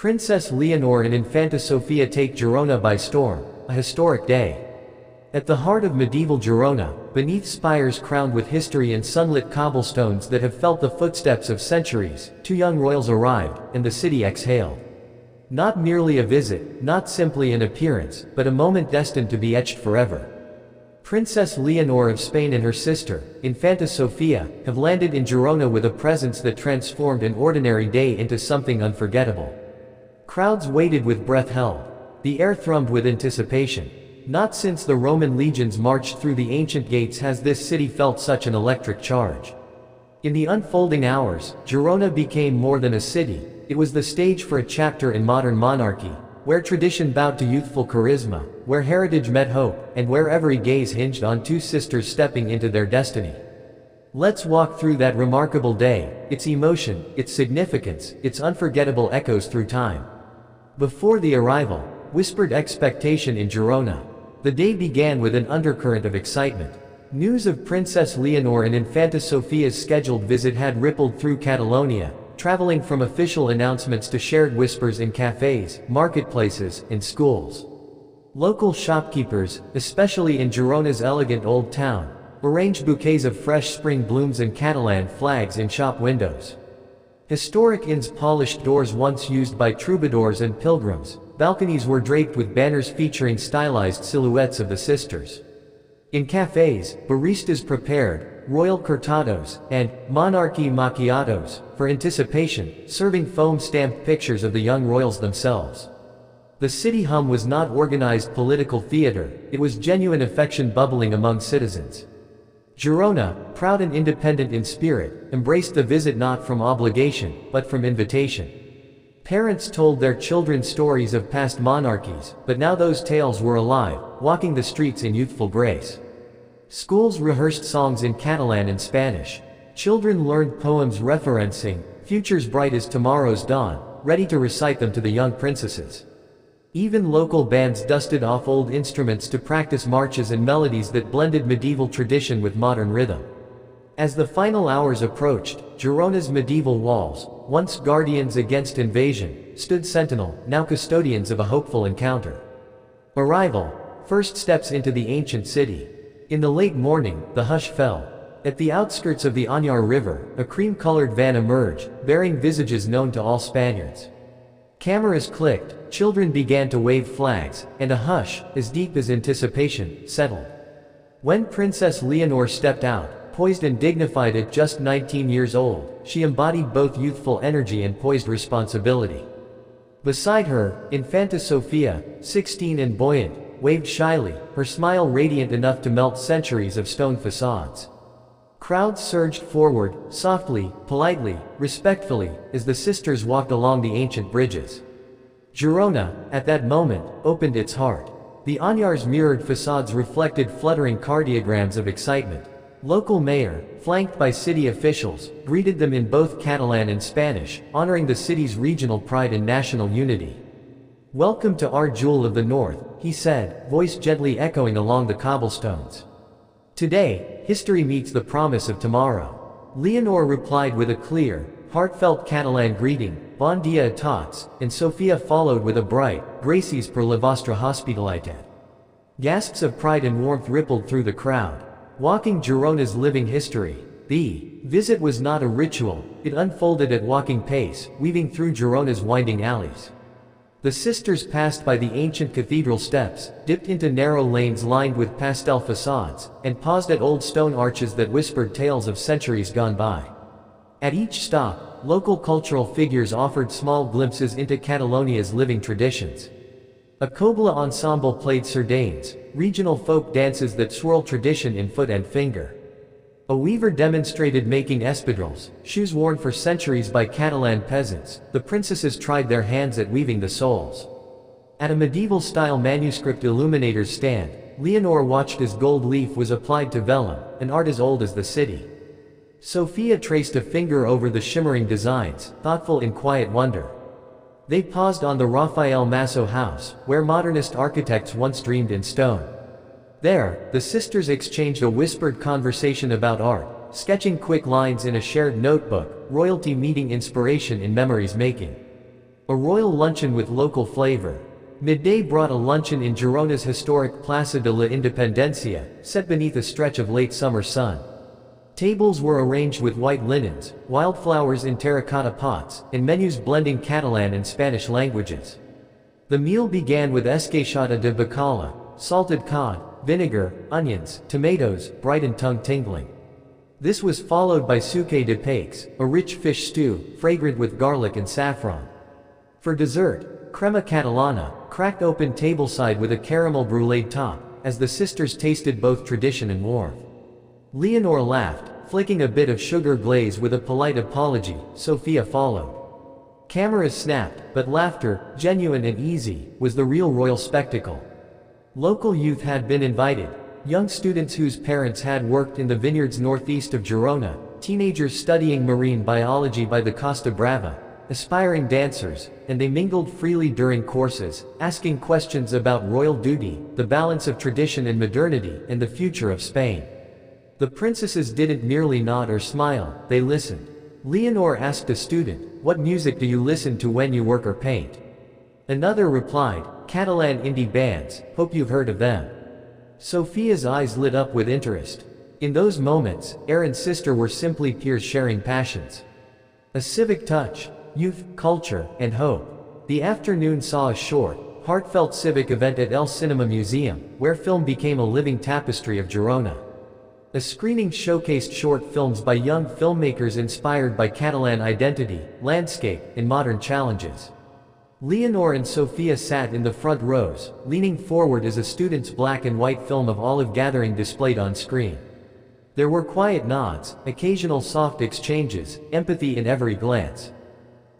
Princess Leonor and Infanta Sofía take Girona by storm, a historic day. At the heart of medieval Girona, beneath spires crowned with history and sunlit cobblestones that have felt the footsteps of centuries, two young royals arrived, and the city exhaled. Not merely a visit, not simply an appearance, but a moment destined to be etched forever. Princess Leonor of Spain and her sister, Infanta Sofía, have landed in Girona with a presence that transformed an ordinary day into something unforgettable. Crowds waited with breath held. The air thrummed with anticipation. Not since the Roman legions marched through the ancient gates has this city felt such an electric charge. In the unfolding hours, Girona became more than a city. It was the stage for a chapter in modern monarchy, where tradition bowed to youthful charisma, where heritage met hope, and where every gaze hinged on two sisters stepping into their destiny. Let's walk through that remarkable day, its emotion, its significance, its unforgettable echoes through time. Before the arrival, whispered expectation in Girona. The day began with an undercurrent of excitement. News of Princess Leonor and Infanta Sofía's scheduled visit had rippled through Catalonia, traveling from official announcements to shared whispers in cafes, marketplaces, and schools. Local shopkeepers, especially in Girona's elegant old town, arranged bouquets of fresh spring blooms and Catalan flags in shop windows. Historic inns polished doors once used by troubadours and pilgrims. Balconies were draped with banners featuring stylized silhouettes of the sisters. In cafes, baristas prepared royal cortados and monarchy macchiatos for anticipation, serving foam-stamped pictures of the young royals themselves. The city hum was not organized political theater, it was genuine affection bubbling among citizens. Girona, proud and independent in spirit, embraced the visit not from obligation, but from invitation. Parents told their children stories of past monarchies, but now those tales were alive, walking the streets in youthful grace. Schools rehearsed songs in Catalan and Spanish. Children learned poems referencing futures bright as tomorrow's dawn, ready to recite them to the young princesses. Even local bands dusted off old instruments to practice marches and melodies that blended medieval tradition with modern rhythm. As the final hours approached, Girona's medieval walls, once guardians against invasion, stood sentinel, now custodians of a hopeful encounter. Arrival. First steps into the ancient city. In the late morning, the hush fell. At the outskirts of the Anyar River, a cream-colored van emerged, bearing visages known to all Spaniards. Cameras clicked, children began to wave flags, and a hush, as deep as anticipation, settled. When Princess Leonor stepped out, poised and dignified at just 19 years old, she embodied both youthful energy and poised responsibility. Beside her, Infanta Sofía, 16 and buoyant, waved shyly, her smile radiant enough to melt centuries of stone facades. Crowds surged forward, softly, politely, respectfully, as the sisters walked along the ancient bridges. Girona, at that moment, opened its heart. The Anyar's mirrored facades reflected fluttering cardiograms of excitement. Local mayor, flanked by city officials, greeted them in both Catalan and Spanish, honoring the city's regional pride and national unity. "Welcome to our jewel of the north," he said, voice gently echoing along the cobblestones. "Today, history meets the promise of tomorrow." Leonor replied with a clear, heartfelt Catalan greeting, "Bon dia a tots," and Sofía followed with a bright, "Gracies per la vostra hospitalitat." Gasps of pride and warmth rippled through the crowd. Walking Girona's living history. The visit was not a ritual, it unfolded at walking pace, weaving through Girona's winding alleys. The sisters passed by the ancient cathedral steps, dipped into narrow lanes lined with pastel facades, and paused at old stone arches that whispered tales of centuries gone by. At each stop, local cultural figures offered small glimpses into Catalonia's living traditions. A cobla ensemble played sardanes, regional folk dances that swirl tradition in foot and finger. A weaver demonstrated making espadrilles, shoes worn for centuries by Catalan peasants. The princesses tried their hands at weaving the soles. At a medieval-style manuscript illuminator's stand, Leonor watched as gold leaf was applied to vellum, an art as old as the city. Sofía traced a finger over the shimmering designs, thoughtful in quiet wonder. They paused on the Rafael Masso house, where modernist architects once dreamed in stone. There, the sisters exchanged a whispered conversation about art, sketching quick lines in a shared notebook, royalty meeting inspiration in memories making. A royal luncheon with local flavor. Midday brought a luncheon in Girona's historic Plaza de la Independencia, set beneath a stretch of late summer sun. Tables were arranged with white linens, wildflowers in terracotta pots, and menus blending Catalan and Spanish languages. The meal began with esqueixada de bacala, salted cod, vinegar, onions, tomatoes, bright and tongue-tingling. This was followed by suque de peix, a rich fish stew, fragrant with garlic and saffron. For dessert, crema catalana, cracked open tableside with a caramel brulee top, as the sisters tasted both tradition and warmth. Leonor laughed, flicking a bit of sugar glaze with a polite apology. Sofía followed. Cameras snapped, but laughter, genuine and easy, was the real royal spectacle. Local youth had been invited, young students whose parents had worked in the vineyards northeast of Girona, teenagers studying marine biology by the Costa Brava, aspiring dancers, and they mingled freely during courses, asking questions about royal duty, the balance of tradition and modernity, and the future of Spain. The princesses didn't merely nod or smile, they listened. Leonor asked a student, "What music do you listen to when you work or paint?" Another replied, "Catalan indie bands, hope you've heard of them." Sofía's eyes lit up with interest. In those moments, heir and sister were simply peers sharing passions. A civic touch, youth, culture, and hope. The afternoon saw a short, heartfelt civic event at El Cinema Museum, where film became a living tapestry of Girona. A screening showcased short films by young filmmakers inspired by Catalan identity, landscape, and modern challenges. Leonor and Sofía sat in the front rows, leaning forward as a student's black and white film of Olive Gathering displayed on screen. There were quiet nods, occasional soft exchanges, empathy in every glance.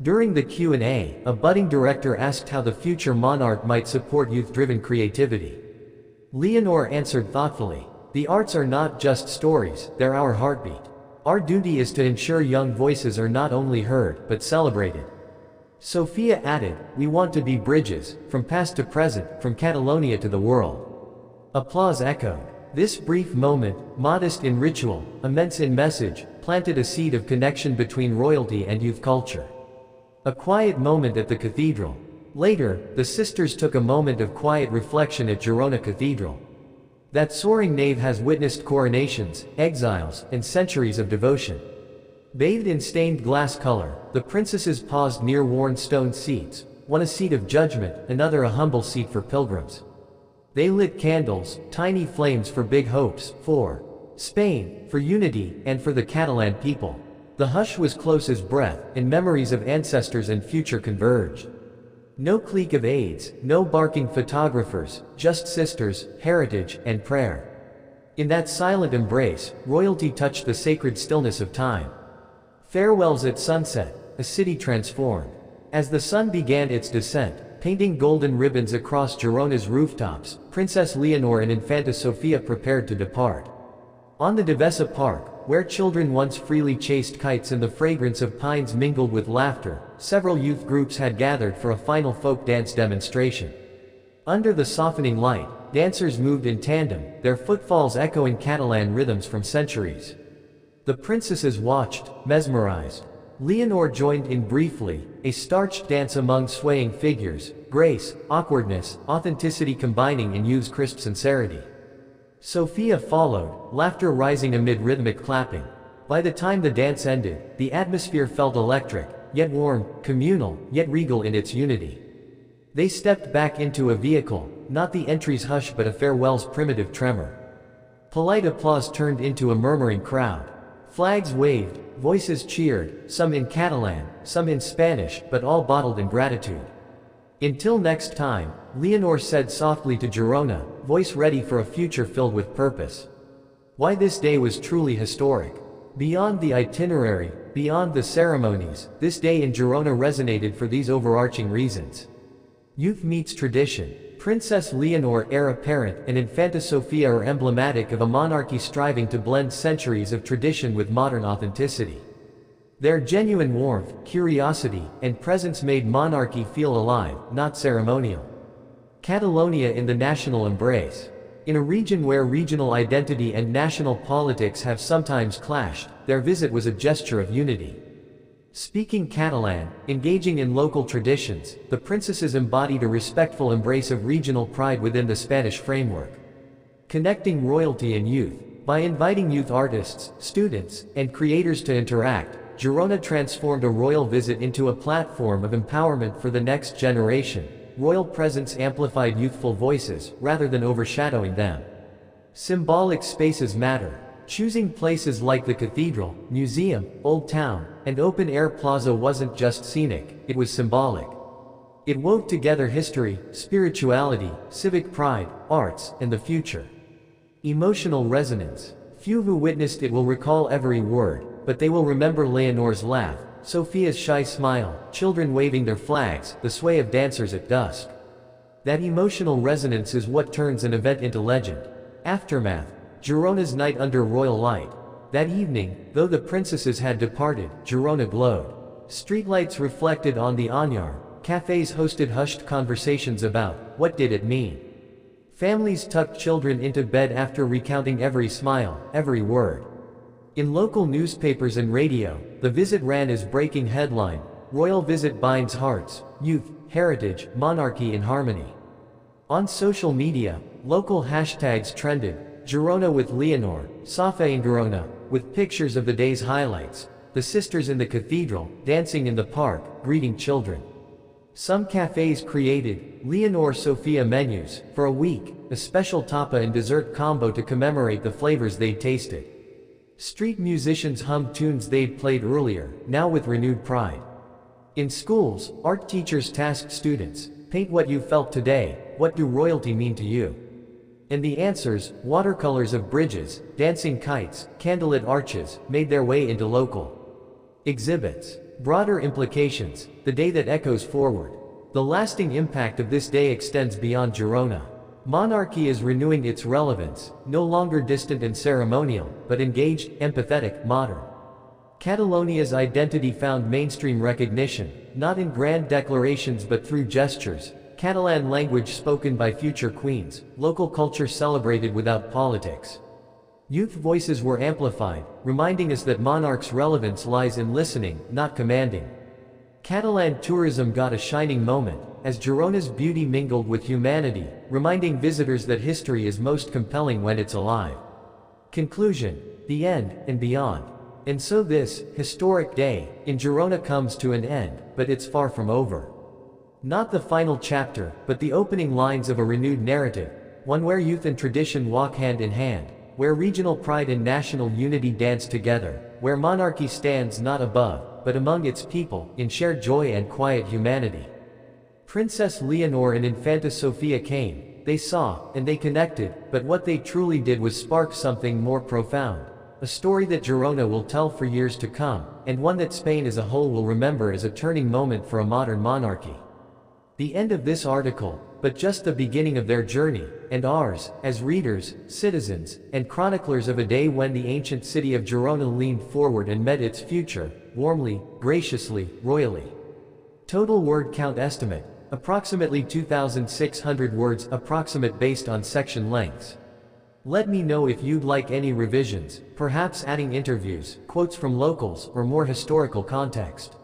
During the Q&A, a budding director asked how the future monarch might support youth-driven creativity. Leonor answered thoughtfully, "The arts are not just stories, they're our heartbeat. Our duty is to ensure young voices are not only heard, but celebrated." Sofía added, "We want to be bridges, from past to present, from Catalonia to the world." Applause echoed. This brief moment, modest in ritual, immense in message, planted a seed of connection between royalty and youth culture. A quiet moment at the cathedral. Later, the sisters took a moment of quiet reflection at Girona Cathedral. That soaring nave has witnessed coronations, exiles, and centuries of devotion. Bathed in stained glass color, the princesses paused near worn stone seats, one a seat of judgment, another a humble seat for pilgrims. They lit candles, tiny flames for big hopes, for Spain, for unity, and for the Catalan people. The hush was close as breath, and memories of ancestors and future converged. No clique of aides, no barking photographers, just sisters, heritage, and prayer. In that silent embrace, royalty touched the sacred stillness of time. Farewells at sunset, a city transformed. As the sun began its descent, painting golden ribbons across Girona's rooftops, Princess Leonor and Infanta Sofía prepared to depart. On the Devesa Park, where children once freely chased kites and the fragrance of pines mingled with laughter, several youth groups had gathered for a final folk dance demonstration. Under the softening light, dancers moved in tandem, their footfalls echoing Catalan rhythms from centuries. The princesses watched, mesmerized. Leonor joined in briefly, a starched dance among swaying figures, grace, awkwardness, authenticity combining in youth's crisp sincerity. Sofía followed, laughter rising amid rhythmic clapping. By the time the dance ended, the atmosphere felt electric, yet warm, communal, yet regal in its unity. They stepped back into a vehicle, not the entry's hush but a farewell's primitive tremor. Polite applause turned into a murmuring crowd. Flags waved, voices cheered, some in Catalan, some in Spanish, but all bottled in gratitude. "Until next time," Leonor said softly to Girona, voice ready for a future filled with purpose. Why this day was truly historic. Beyond the itinerary, beyond the ceremonies, this day in Girona resonated for these overarching reasons. Youth meets tradition. Princess Leonor, heir apparent, and Infanta Sofía are emblematic of a monarchy striving to blend centuries of tradition with modern authenticity. Their genuine warmth, curiosity, and presence made monarchy feel alive, not ceremonial. Catalonia in the national embrace. In a region where regional identity and national politics have sometimes clashed, their visit was a gesture of unity. Speaking Catalan, engaging in local traditions, the princesses embodied a respectful embrace of regional pride within the Spanish framework. Connecting royalty and youth. By inviting youth artists, students, and creators to interact, Girona transformed a royal visit into a platform of empowerment for the next generation. Royal presence amplified youthful voices, rather than overshadowing them. Symbolic spaces matter. Choosing places like the cathedral, museum, old town, and open-air plaza wasn't just scenic, it was symbolic. It wove together history, spirituality, civic pride, arts, and the future. Emotional resonance. Few who witnessed it will recall every word, but they will remember Leonor's laugh, Sofia's shy smile, children waving their flags, the sway of dancers at dusk. That emotional resonance is what turns an event into legend. Aftermath. Girona's night under royal light. That evening, though the princesses had departed, Girona glowed. Streetlights reflected on the Anyar, cafes hosted hushed conversations about, what did it mean? Families tucked children into bed after recounting every smile, every word. In local newspapers and radio, the visit ran as breaking headline, Royal Visit Binds Hearts, Youth, Heritage, Monarchy in Harmony. On social media, local hashtags trended, Girona with Leonor, Sofía in Girona, with pictures of the day's highlights, the sisters in the cathedral, dancing in the park, greeting children. Some cafes created Leonor Sofía menus for a week, a special tapa and dessert combo to commemorate the flavors they'd tasted. Street musicians hummed tunes they'd played earlier, now with renewed pride. In schools, art teachers tasked students, paint what you felt today, what do royalty mean to you? And the answers, watercolors of bridges, dancing kites, candlelit arches, made their way into local exhibits. Broader implications, the day that echoes forward. The lasting impact of this day extends beyond Girona. Monarchy is renewing its relevance, no longer distant and ceremonial, but engaged, empathetic, modern. Catalonia's identity found mainstream recognition, not in grand declarations but through gestures, Catalan language spoken by future queens, local culture celebrated without politics. Youth voices were amplified, reminding us that monarch's relevance lies in listening, not commanding. Catalan tourism got a shining moment, as Girona's beauty mingled with humanity, reminding visitors that history is most compelling when it's alive. Conclusion. The end, and beyond. And so this, historic day, in Girona comes to an end, but it's far from over. Not the final chapter, but the opening lines of a renewed narrative, one where youth and tradition walk hand in hand, where regional pride and national unity dance together, where monarchy stands not above, but among its people, in shared joy and quiet humanity. Princess Leonor and Infanta Sofía came, they saw, and they connected, but what they truly did was spark something more profound. A story that Girona will tell for years to come, and one that Spain as a whole will remember as a turning moment for a modern monarchy. The end of this article, but just the beginning of their journey, and ours, as readers, citizens, and chroniclers of a day when the ancient city of Girona leaned forward and met its future, warmly, graciously, royally. Total word count estimate, approximately 2,600 words, approximate based on section lengths. Let me know if you'd like any revisions, perhaps adding interviews, quotes from locals, or more historical context.